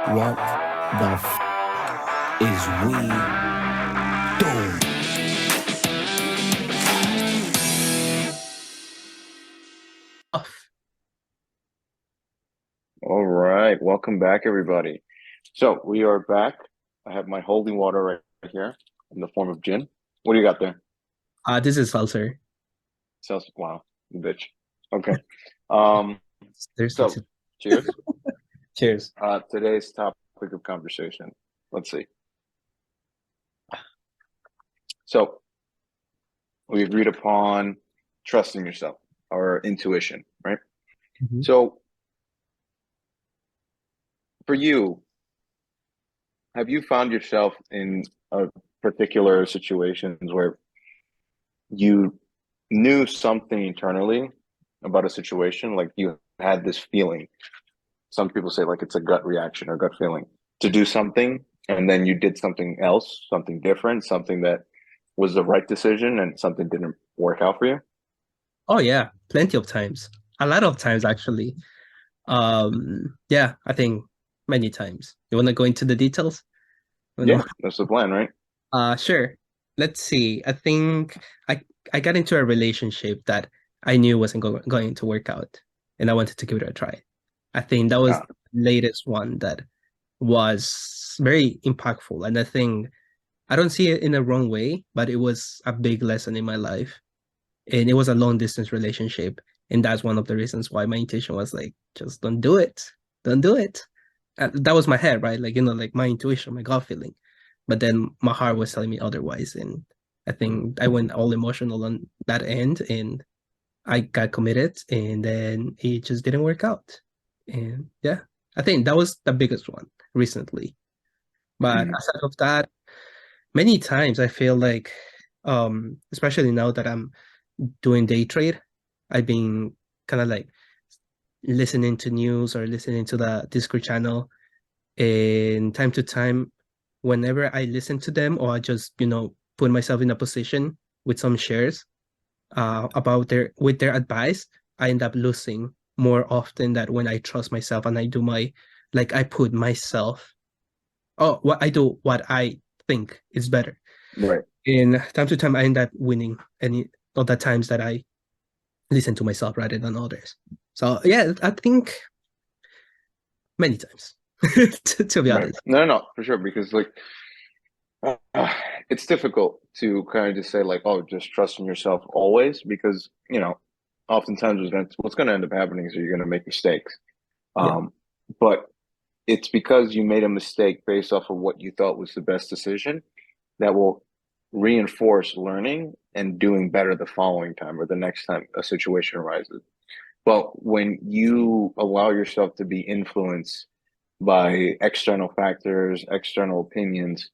What the is we doing? Off. All right, welcome back, everybody. So we are back. I have my holy water right here in the form of gin. What do you got there? This is seltzer. Sounds wow, you bitch. Okay. Um, There's so cheers. cheers. Today's topic of conversation. Let's see. So we agreed upon trusting yourself or intuition, right? Mhm. So for you, have you found yourself in a particular situations where you knew something internally about a situation, like you had this feeling. Some people say like it's a gut reaction or gut feeling to do something, and then you did something else, something different, something that was the right decision, and something didn't work out for you. Oh yeah, plenty of times. A lot of times actually. Yeah, I think many times. You want to go into the details? You Yeah, know? that's the plan, right? Sure. Let's see. I think I got into a relationship that I knew wasn't going to work out, and I wanted to give it a try. I think that was Ah, the latest one that was very impactful, and I think I don't see it in a wrong way, but it was a big lesson in my life. And it was a long distance relationship. And that's one of the reasons why my intuition was like, just don't do it. Don't do it. And that was my head, right? Like, like my intuition, my gut feeling. But then my heart was telling me otherwise. And I think I went all emotional on that end and I got committed and then it just didn't work out. And yeah, I think that was the biggest one recently. But mm, aside of that, many times I feel like, especially now that I'm doing day trade, I've been kind of like listening to news or listening to the Discord channel. And time to time, whenever I listen to them or I just, put myself in a position with some shares about their advice, I end up losing more often than when I trust myself and I do I put myself, what I think is better. right, And time to time, I end up winning any of the times that I listen to myself rather than others. So yeah, I think many times, to be right. honest. No, no, no, for sure. Because like, uh, it's difficult to kind of just say like, oh, just trust in yourself always, because oftentimes what's going to end up happening is you're going to make mistakes. Yeah. Um, but it's because you made a mistake based off of what you thought was the best decision that will reinforce learning and doing better the following time or the next time a situation arises. But when you allow yourself to be influenced by external factors, external opinions,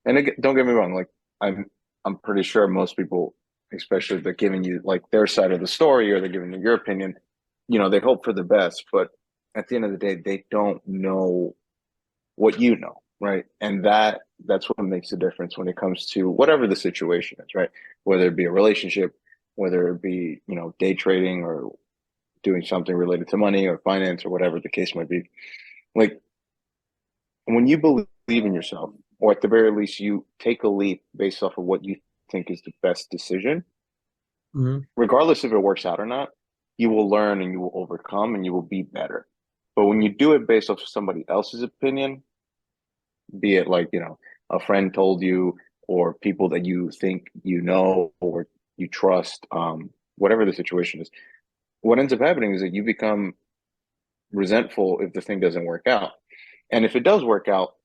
and don't get me wrong, like I'm pretty sure most people, especially if they're giving you like their side of the story or they're giving you your opinion, they hope for the best, but at the end of the day, they don't know what you know, right? And that's what makes a difference when it comes to whatever the situation is, right? Whether it be a relationship, whether it be, day trading or doing something related to money or finance or whatever the case might be. Like when you believe in yourself, or at the very least you take a leap based off of what you think is the best decision, Mhm. regardless if it works out or not, you will learn and you will overcome and you will be better. But when you do it based off of somebody else's opinion, be it like, a friend told you or people that you think or you trust, whatever the situation is, what ends up happening is that you become resentful if the thing doesn't work out. And if it does work out,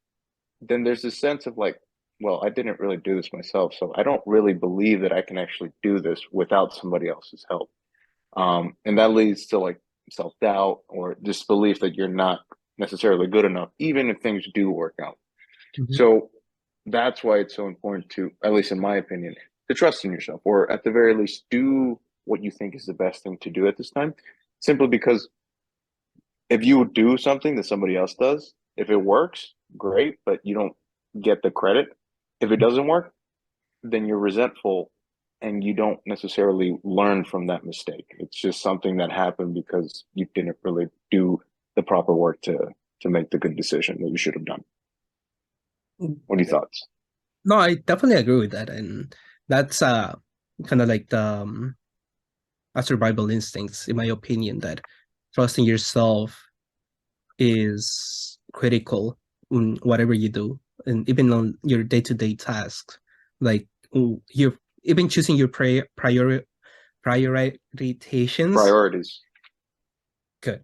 then there's this sense of like, well, I didn't really do this myself, so I don't really believe that I can actually do this without somebody else's help. And that leads to like self-doubt or disbelief that you're not necessarily good enough, even if things do work out. Mhm. So that's why it's so important to, at least in my opinion, to trust in yourself, or at the very least, do what you think is the best thing to do at this time. Simply because if you do something that somebody else does, if it works, great, but you don't get the credit. If it doesn't work, then you're resentful and you don't necessarily learn from that mistake. It's just something that happened because you didn't really do the proper work to to make the good decision that you should have done. What are your thoughts? No, I definitely agree with that, and that's kind of like the a survival instincts, in my opinion, that trusting yourself is critical in whatever you do, and even on your day-to-day tasks, like you're even choosing your prioritations. Priorities. Good.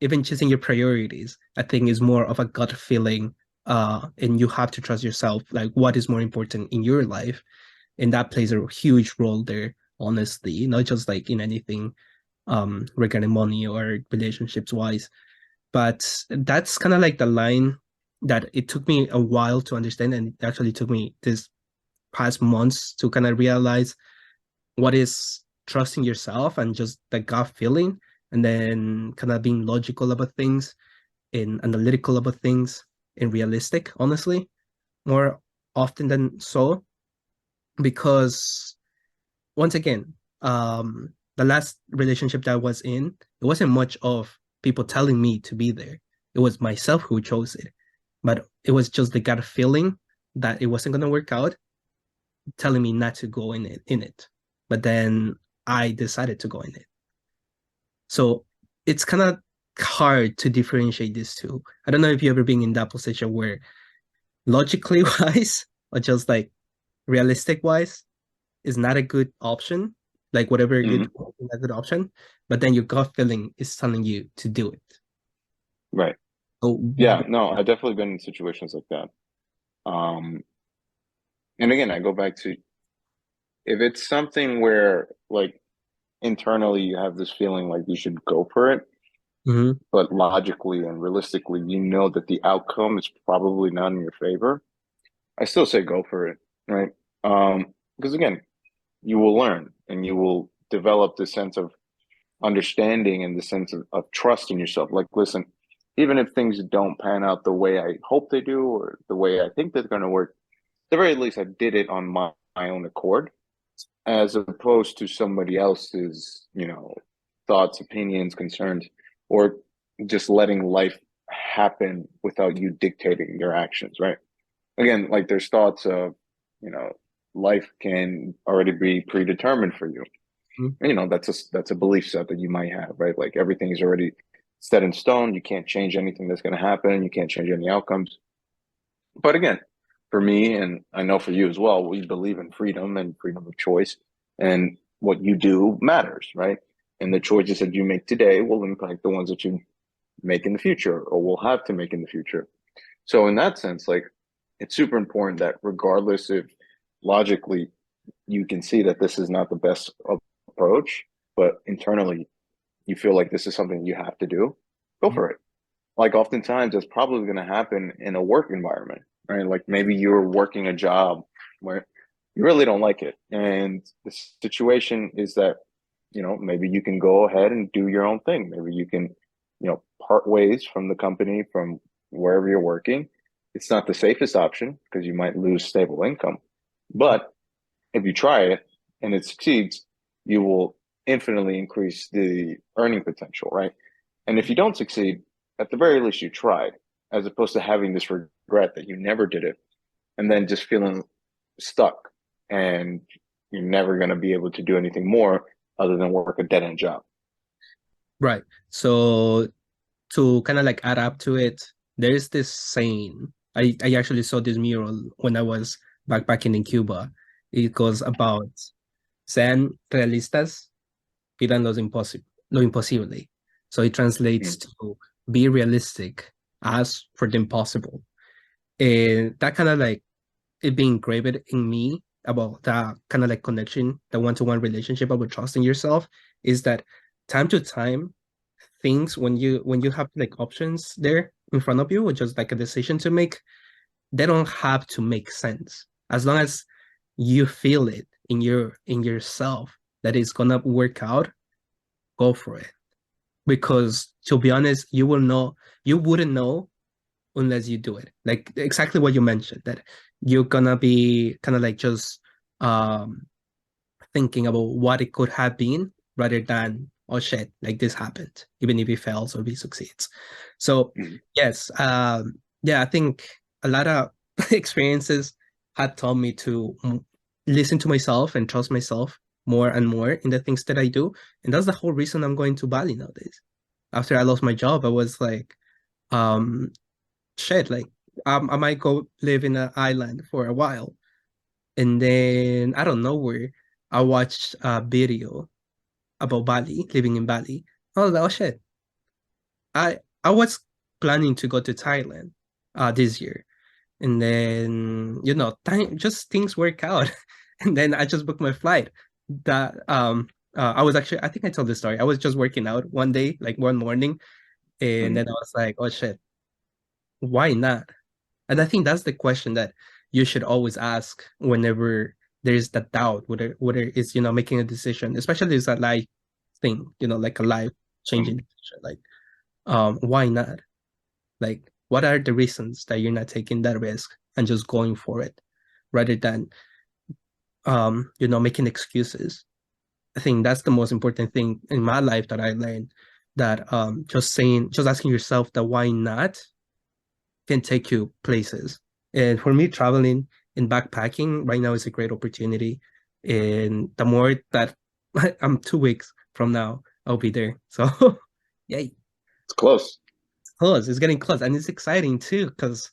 Even choosing your priorities, I think, is more of a gut feeling, and you have to trust yourself, like what is more important in your life, and that plays a huge role there, honestly, not just like in anything regarding money or relationships wise. But that's kind of like the line that it took me a while to understand, and it actually took me this past months to kind of realize what is trusting yourself and just the gut feeling, and then kind of being logical about things and analytical about things and realistic, honestly, more often than so. Because once again, the last relationship that I was in, it wasn't much of people telling me to be there. It was myself who chose it. But it was just the gut feeling that it wasn't gonna work out, telling me not to go in it. But then I decided to go in it. So it's kind of hard to differentiate these two. I don't know if you ever been in that position where logically wise or just like realistic wise is not a good option. Like whatever you're doing is not a good option, but then your gut feeling is telling you to do it. Right. So Yeah, no, I've definitely been in situations like that. And again, I go back to if it's something where like internally you have this feeling like you should go for it, Mhm. but logically and realistically, you know that the outcome is probably not in your favor. I still say go for it, right? Because again, you will learn and you will develop the sense of understanding and the sense of trust in yourself. Like, listen, even if things don't pan out the way I hope they do or the way I think they're going to work, at the very least, I did it on my own accord, as opposed to somebody else's, thoughts, opinions, concerns, or just letting life happen without you dictating your actions, right? Again, like there's thoughts of, you know, life can already be predetermined for you. Mhm. That's a belief set that you might have, right? Like everything is already set in stone. You can't change anything that's going to happen. You can't change any outcomes. But again, for me, and I know for you as well, we believe in freedom and freedom of choice, and what you do matters, right? And the choices that you make today will impact the ones that you make in the future or will have to make in the future. So in that sense, like it's super important that regardless if logically you can see that this is not the best approach, but internally you feel like this is something you have to do, go for it. Like oftentimes it's probably going to happen in a work environment, right? Like maybe you're working a job where you really don't like it. And the situation is that, maybe you can go ahead and do your own thing. Maybe you can, part ways from the company, from wherever you're working. It's not the safest option because you might lose stable income. But if you try it and it succeeds, you will infinitely increase the earning potential, right? And if you don't succeed, at the very least you tried, as opposed to having this regret that you never did it and then just feeling stuck and you're never going to be able to do anything more other than work a dead end job. Right. So to kind of like add up to it, there is this saying. I actually saw this mural when I was backpacking in Cuba. It goes about sean realistas, pidan lo imposible. So it translates Mm. to be realistic, ask for the impossible. And that kind of like it being engraved in me about that kind of like connection, the one-to-one relationship about trusting yourself, is that time to time things when you have like options there in front of you or just like a decision to make, they don't have to make sense as long as you feel it in yourself that it's gonna work out. Go for it, because to be honest, you wouldn't know unless you do it. Like exactly what you mentioned, that you're gonna be kind of like just thinking about what it could have been rather than oh shit, like this happened, even if he fails or if he succeeds. So yes, yeah, I think a lot of experiences had taught me to listen to myself and trust myself more and more in the things that I do. And that's the whole reason I'm going to Bali nowadays. After I lost my job, I was like, shit, like I might go live in an island for a while. And then I don't know where I watched a video about Bali, living in Bali. I was like, oh shit. I was planning to go to Thailand this year. And then, time just things work out. And then I just booked my flight. That I was actually, I think I told this story. I was just working out one day, like one morning, and then I was like, oh shit, why not? And I think that's the question that you should always ask whenever there's that doubt, whether it's, making a decision, especially it's a life thing, like a life changing decision. Like, why not? Like, what are the reasons that you're not taking that risk and just going for it rather than making excuses? I think that's the most important thing in my life that I learned, that just asking yourself that why not can take you places. And for me, traveling and backpacking right now is a great opportunity. And the more that I'm 2 weeks from now, I'll be there. So yay. It's close. It's close. It's getting close. And it's exciting too, because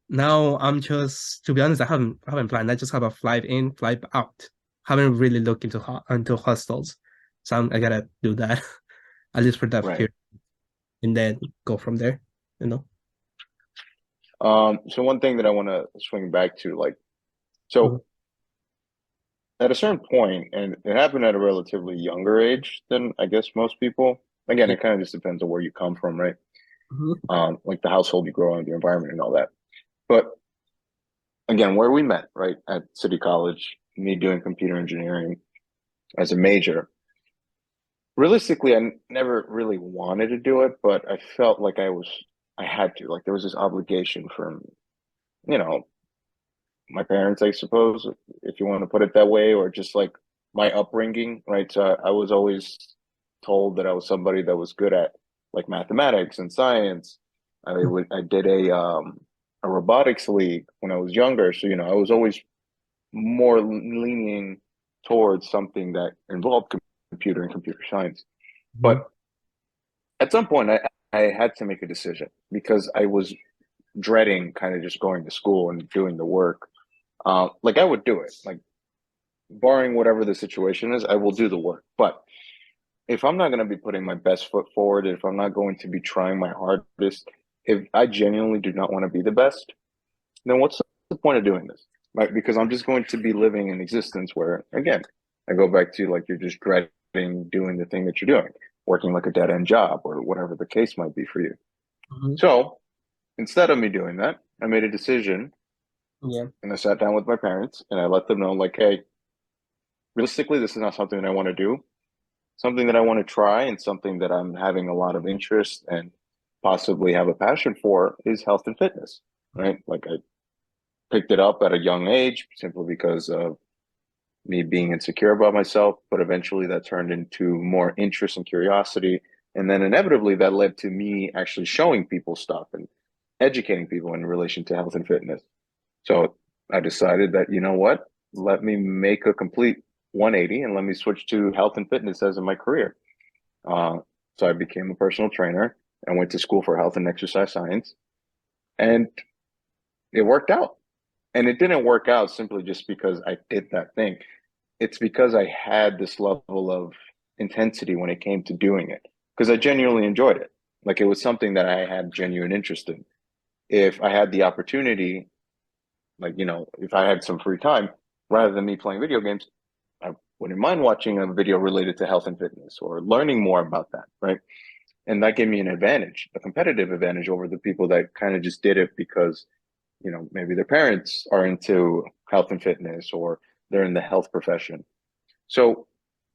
now I'm just, to be honest, I haven't planned. I just have a flight in, flight out. Haven't really looked into hostels. So I gotta do that, at least for that Right. period. And then go from there, you know? So one thing that I want to swing back to, like, so at a certain point, and it happened at a relatively younger age than I guess most people. Again, it kind of just depends on where you come from, right? Like the household you grow up in, the environment and all that. But again, where we met, right, at City College, me doing computer engineering as a major. Realistically, I never really wanted to do it, but I felt like I had to. Like there was this obligation from, you know, my parents, I suppose, if you want to put it that way, or just like my upbringing, right? So I was always told that I was somebody that was good at like mathematics and science. I did a robotics league when I was younger, so I was always more leaning towards something that involved computer and computer science. But at some point, I had to make a decision because I was dreading kind of just going to school and doing the work. Like I would do it, like barring whatever the situation is, I will do the work. But if I'm not going to be putting my best foot forward, if I'm not going to be trying my hardest, if I genuinely do not want to be the best, then what's the point of doing this? Right? Because I'm just going to be living an existence where, again, I go back to like you're just dreading doing the thing that you're doing, working like a dead end job or whatever the case might be for you. So instead of me doing that, I made a decision. Yeah. And I sat down with my parents and I let them know, like, hey, realistically, this is not something that I want to do. Something that I want to try and something that I'm having a lot of interest and possibly have a passion for is health and fitness, right? Like I picked it up at a young age simply because of me being insecure about myself, but eventually that turned into more interest and curiosity. And then inevitably that led to me actually showing people stuff and educating people in relation to health and fitness. So I decided that, you know what, let me make a complete 180 and let me switch to health and fitness as in my career. So I became a personal trainer and went to school for health and exercise science. And it worked out. And it didn't work out simply just because I did that thing. It's because I had this level of intensity when it came to doing it, because I genuinely enjoyed it. Like it was something that I had genuine interest in. If I had the opportunity, like, if I had some free time, rather than me playing video games, I wouldn't mind watching a video related to health and fitness or learning more about that, right? And that gave me an advantage, a competitive advantage over the people that kind of just did it because, maybe their parents are into health and fitness or they're in the health profession. So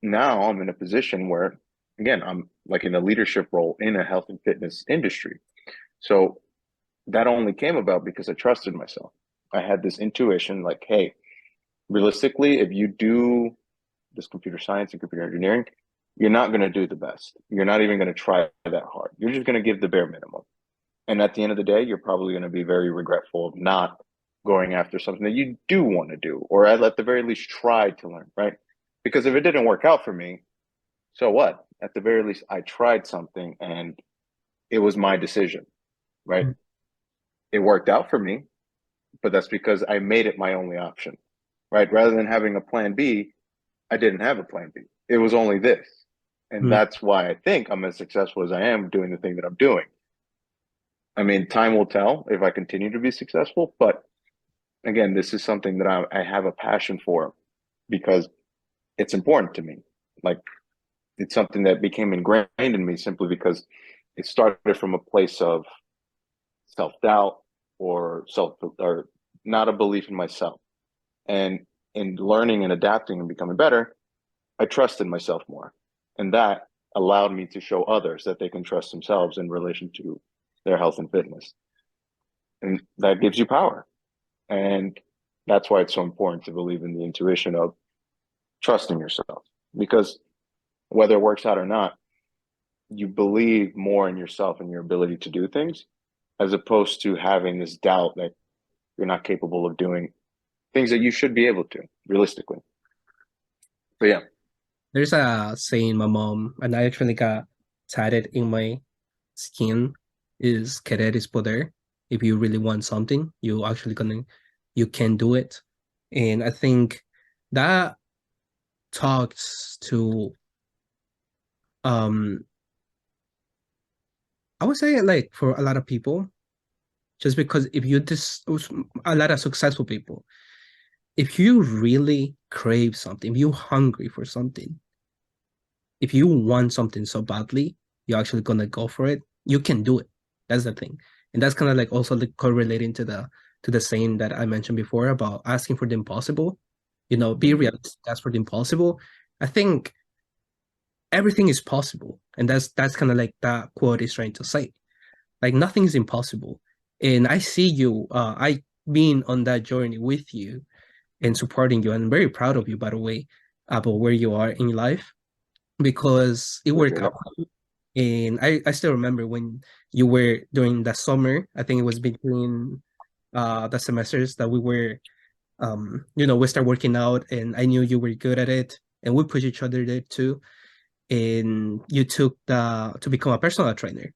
now I'm in a position where, again, I'm like in a leadership role in a health and fitness industry. So that only came about because I trusted myself. I had this intuition like, hey, realistically, if you do this computer science and computer engineering, you're not going to do the best. You're not even going to try that hard. You're just going to give the bare minimum. And at the end of the day, you're probably going to be very regretful of not going after something that you do want to do, or at the very least try to learn, right? Because if it didn't work out for me, so what? At the very least, I tried something and it was my decision, right? Mm. It worked out for me, but that's because I made it my only option, right? Rather than having a plan B, I didn't have a plan B. It was only this. And Mm. that's why I think I'm as successful as I am doing the thing that I'm doing. I mean, time will tell if I continue to be successful, but again, this is something that I have a passion for because it's important to me. Like, it's something that became ingrained in me simply because it started from a place of self-doubt or not a belief in myself. And in learning and adapting and becoming better, I trusted myself more. And that allowed me to show others that they can trust themselves in relation to their health and fitness. And that gives you power. And that's why it's so important to believe in the intuition of trusting yourself. Because whether it works out or not, you believe more in yourself and your ability to do things, as opposed to having this doubt that you're not capable of doing things that you should be able to, realistically. But yeah. There's a saying my mom, and I actually got tatted in my skin, is querer es poder. If you really want something, you can do it. And I think that talks to, I would say, like, for a lot of people, just because if you just, a lot of successful people, if you really crave something, if you're hungry for something, if you want something so badly, you're actually gonna go for it. You can do it. That's the thing, and that's kind of like also like correlating to the saying that I mentioned before about asking for the impossible. You know, be realistic. Ask for the impossible. I think everything is possible, and that's kind of like that quote is trying to say. Like nothing is impossible, and I see you. I been on that journey with you and supporting you, and I'm very proud of you, by the way, about where you are in life because it worked Appreciate out. it. And I still remember when you were during the summer, I think it was between the semesters that we were we start working out and I knew you were good at it and we push each other there too. And you took the to become a personal trainer.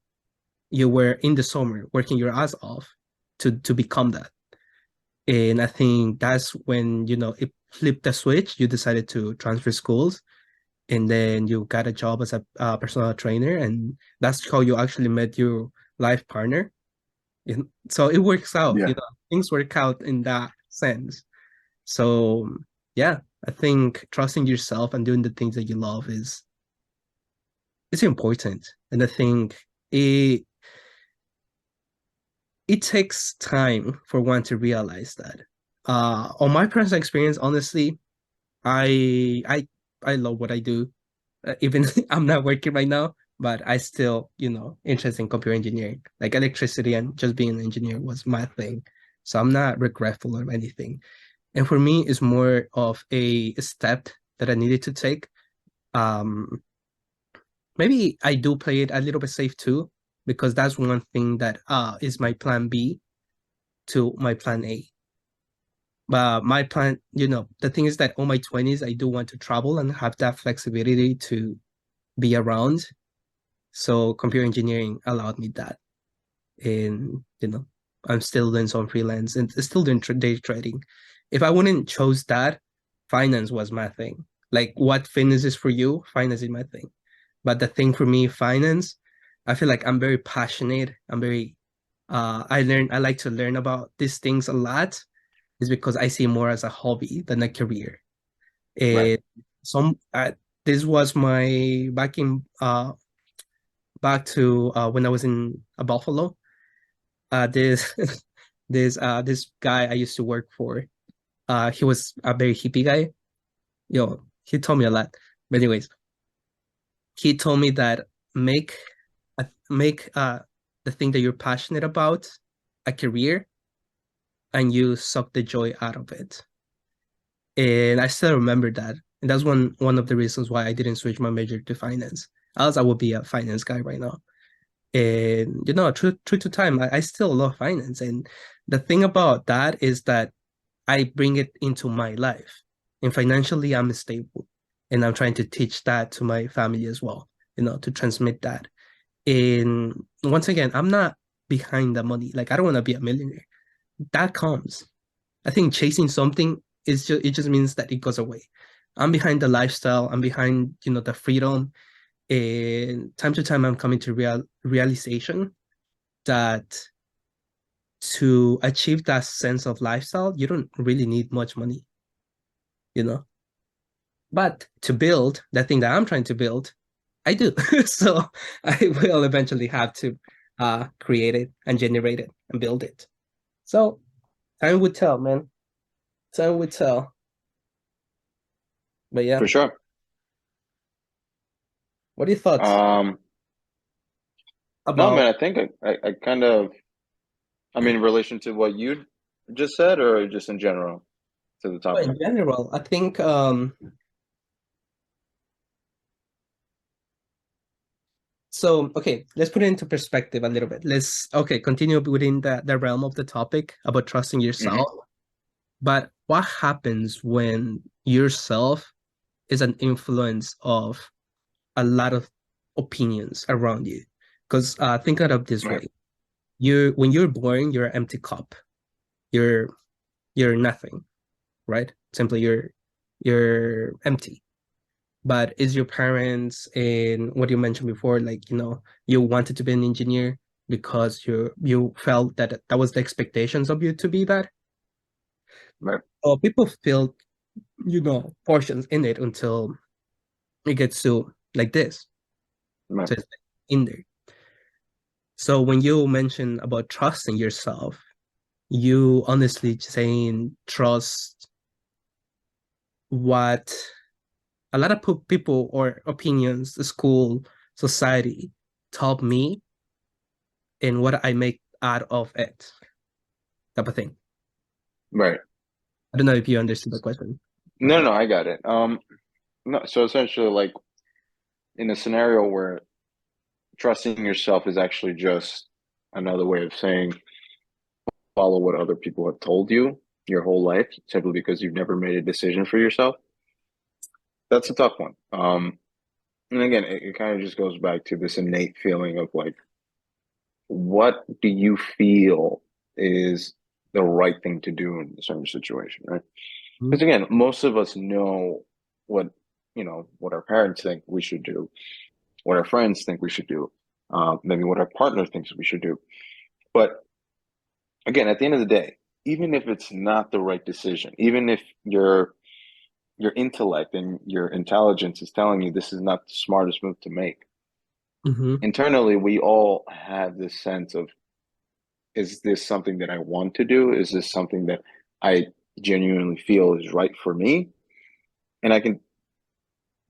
You were in the summer working your ass off to become that. And I think that's when, it flipped the switch. You decided to transfer schools and then you got a job as a personal trainer, and that's how you actually met your life partner. And so it works out, Yeah. things work out in that sense. So yeah, I think trusting yourself and doing the things that you love is important. And I think it takes time for one to realize that. On my personal experience, honestly, I love what I do. Even I'm not working right now, but I still, interested in computer engineering. Like electricity and just being an engineer was my thing. So I'm not regretful of anything. And for me, it's more of a step that I needed to take. Um, Maybe I do play it a little bit safe too, because that's one thing that is my plan B to my plan A. But my plan, the thing is that on my 20s, I do want to travel and have that flexibility to be around. So computer engineering allowed me that. And, I'm still doing some freelance and still doing day trading. If I wouldn't chose that, finance was my thing. Like what fitness is for you, finance is my thing. But the thing for me, finance, I feel like I'm very passionate. I like to learn about these things a lot is because I see more as a hobby than a career. Right. And some this was my back to when I was in Buffalo. This this guy I used to work for. He was a very hippie guy. He told me a lot. But anyways, he told me that make the thing that you're passionate about a career, and you suck the joy out of it. And I still remember that. And that's one of the reasons why I didn't switch my major to finance. Else I would be a finance guy right now. And true to time, I still love finance. And the thing about that is that I bring it into my life. And financially, I'm stable. And I'm trying to teach that to my family as well, to transmit that. And once again, I'm not behind the money. Like, I don't want to be a millionaire. That comes. I think chasing something it just means that it goes away. I'm behind the lifestyle. I'm behind, the freedom. And time to time, I'm coming to realization that to achieve that sense of lifestyle, you don't really need much money, you know. But to build that thing that I'm trying to build, I do. So I will eventually have to create it and generate it and build it. So time would tell, man. Time would tell. But yeah, For sure. what are your thoughts No, about man, I think I kind of, I mean, in relation to what you just said, or just in general to the topic? in general? I think so okay, let's put it into perspective a little bit. Let's continue within the realm of the topic about trusting Hmm. yourself. But what happens when yourself is an influence of a lot of opinions around you? Because think of it this Right, way. When you're born, you're an empty cup. You're you're nothing, right? Simply you're empty. But is your parents and what you mentioned before, like, you wanted to be an engineer because you felt that that was the expectations of you to be that? right, Or people feel, portions in it until it gets to like this. right, So it's in there. So when you mention about trusting yourself, you honestly saying trust what a lot of people or opinions, the school, society taught me and what I make out of it, type of thing. right. I don't know if you understood the question. No, no, I got it. No, so essentially, like in a scenario where trusting yourself is actually just another way of saying follow what other people have told you your whole life, simply because you've never made a decision for yourself. That's a tough one. And again, it kind of just goes back to this innate feeling of like, what do you feel is the right thing to do in a certain situation, right? Mhm. Because again, most of us know what what our parents think we should do, what our friends think we should do, maybe what our partner thinks we should do. But again, at the end of the day, even if it's not the right decision, even if your intellect and your intelligence is telling you this is not the smartest move to make, Mhm. internally we all have this sense of, is this something that I want to do? Is this something that I genuinely feel is right for me? And I can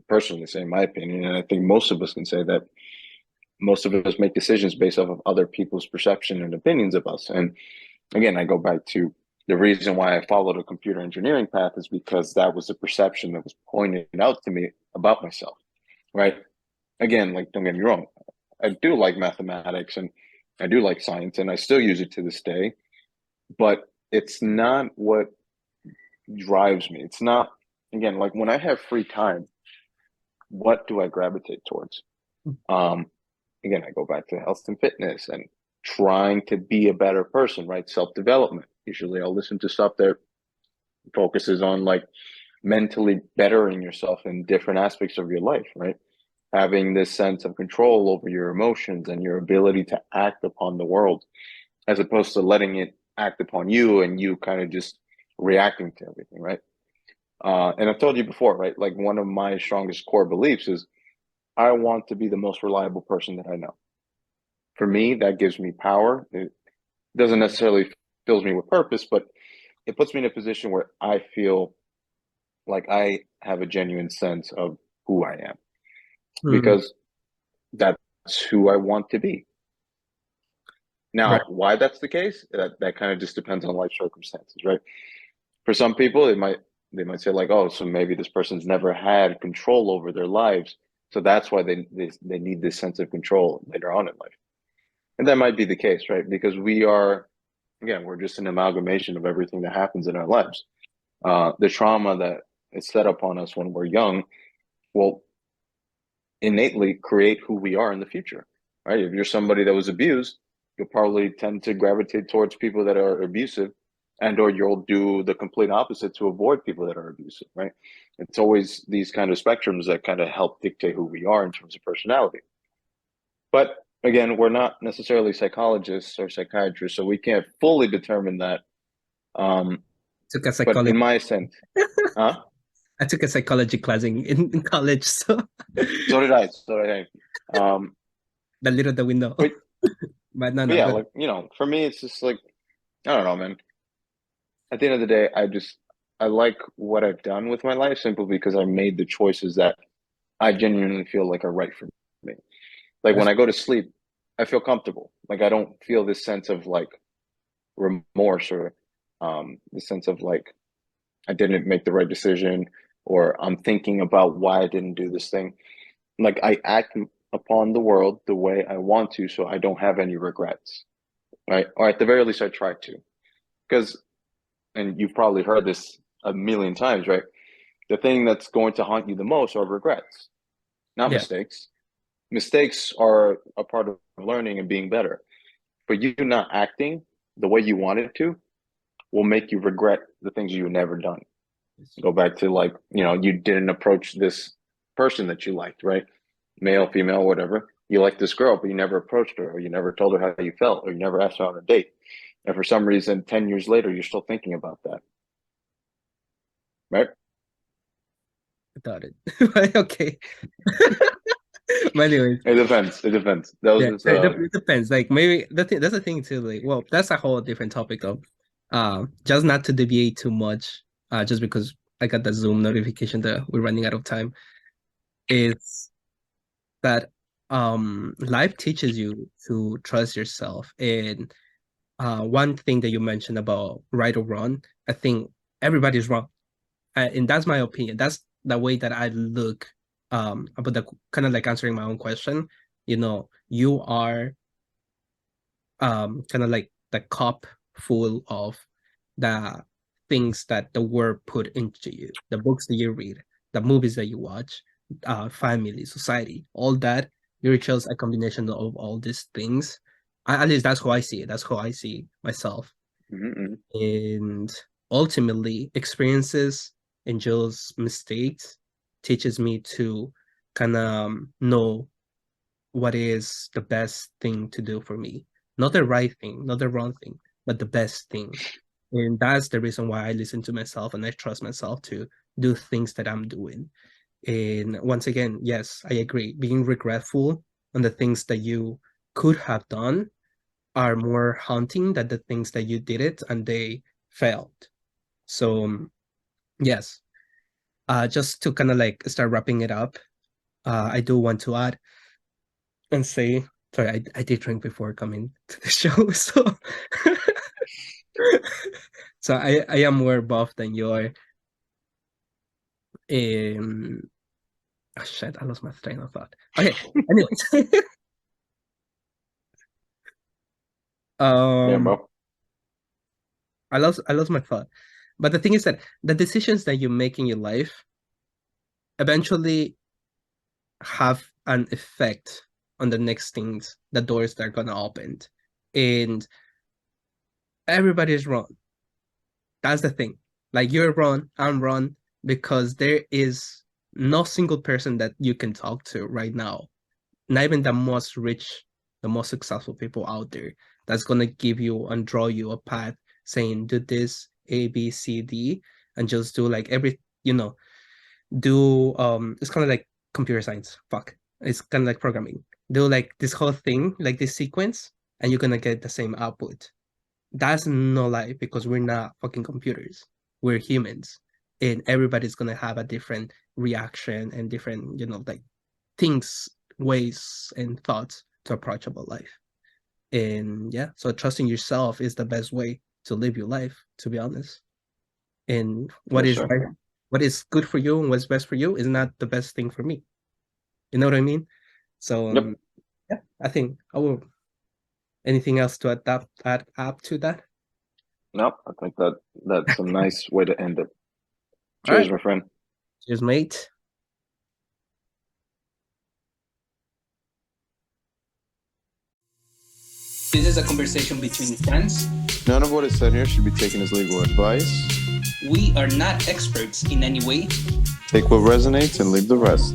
personally say my opinion, and I think most of us can say that most of us make decisions based off of other people's perception and opinions of us. And again, I go back to the reason why I followed a computer engineering path is because that was the perception that was pointed out to me about myself, right? Again, like, don't get me wrong, I do like mathematics and I do like science and I still use it to this day, but it's not what drives me. It's not, again, like when I have free time, what do I gravitate towards? Um, Again, I go back to health and fitness and trying to be a better person, right? Self-development. Usually I'll listen to stuff that focuses on like mentally bettering yourself in different aspects of your life, right? Having this sense of control over your emotions and your ability to act upon the world, as opposed to letting it act upon you and you kind of just reacting to everything, right? And I've told you before, right? Like one of my strongest core beliefs is I want to be the most reliable person that I know. For me, that gives me power. It doesn't necessarily fills me with purpose, but it puts me in a position where I feel like I have a genuine sense of who I am Mm. because that's who I want to be. Right. Now, why that's the case, that kind of just depends on life circumstances, right? For some people, it might They might say like, oh, so maybe this person's never had control over their lives, so that's why they need this sense of control later on in life. And that might be the case, right? Because we are, again, we're just an amalgamation of everything that happens in our lives. The trauma that is set upon us when we're young will innately create who we are in the future, right? If you're somebody that was abused, you'll probably tend to gravitate towards people that are abusive, and or you'll do the complete opposite to avoid people that are abusive, right? It's always these kind of spectrums that kind of help dictate who we are in terms of personality. But again, we're not necessarily psychologists or psychiatrists, so we can't fully determine that. Took a But psychology. in my sense, huh? I took a psychology class in college, so So did I. So did I. the little that we know. But, But no, but yeah, go like, for me, it's just like, I don't know, man. At the end of the day, I like what I've done with my life simply because I made the choices that I genuinely feel like are right for me. Like when I go to sleep, I feel comfortable. Like I don't feel this sense of like remorse or the sense of like I didn't make the right decision or I'm thinking about why I didn't do this thing. Like I act upon the world the way I want to, so I don't have any regrets, right? Or at the very least, I try to. Because, and you've probably heard this a million times, right? The thing that's going to haunt you the most are regrets, not Yeah. mistakes. Mistakes are a part of learning and being better. But you not acting the way you wanted to will make you regret the things you've never done. Go back to like, you didn't approach this person that you liked, right? Male, female, whatever. You liked this girl, but you never approached her, or you never told her how you felt, or you never asked her on a date. And for some reason, 10 years later, you're still thinking about that. Right? I thought it. But okay. But anyways, It depends. It depends. That was yeah, just, it depends. Like maybe that's the thing too. Like, well, that's a whole different topic though. Just not to deviate too much. Just because I got the Zoom notification that we're running out of time. Is that life teaches you to trust yourself. And one thing that you mentioned about right or wrong, I think everybody's wrong. And that's my opinion. That's the way that I look about the kind of like answering my own question. You are kind of like the cup full of the things that the world put into you, the books that you read, the movies that you watch, family, society, all that. You're just a combination of all these things. At least that's how I see it. That's how I see myself. mm-hmm. And ultimately, experiences and just mistakes teaches me to kind of know what is the best thing to do for me. Not the right thing, not the wrong thing, but the best thing. And that's the reason why I listen to myself and I trust myself to do things that I'm doing. And once again, yes, I agree. Being regretful on the things that you could have done are more haunting than the things that you did it and they failed. So yes, just to kind of like start wrapping it up, I do want to add and say, sorry, I did drink before coming to the show, so so I am more buff than you are. Oh shit, I lost my train of thought. Okay, anyways. Yeah, um bro. I lost my thought. But the thing is that the decisions that you make in your life eventually have an effect on the next things, the doors that are gonna open. And everybody's wrong. That's the thing. Like you're wrong, I'm wrong, because there is no single person that you can talk to right now, not even the most rich, the most successful people out there, that's gonna give you and draw you a path saying do this A, B, C, D, and just do like do it's kind of like computer science. Fuck. It's kind of like programming. Do like this whole thing, like this sequence, and you're gonna get the same output. That's no lie because we're not fucking computers. We're humans. And everybody's gonna have a different reaction and different, like things, ways, and thoughts to approach about life. And yeah, so trusting yourself is the best way to live your life, to be honest. And what Yes, is sir. right what is good for you and what's best for you is not the best thing for me. You know what I mean? So Yep. yeah, I think I will. Anything else to add up to that? No, I think that's a nice way to end it. All Cheers, right. my friend. Cheers, mate. This is a conversation between friends. None of what is said here should be taken as legal advice. We are not experts in any way. Take what resonates and leave the rest.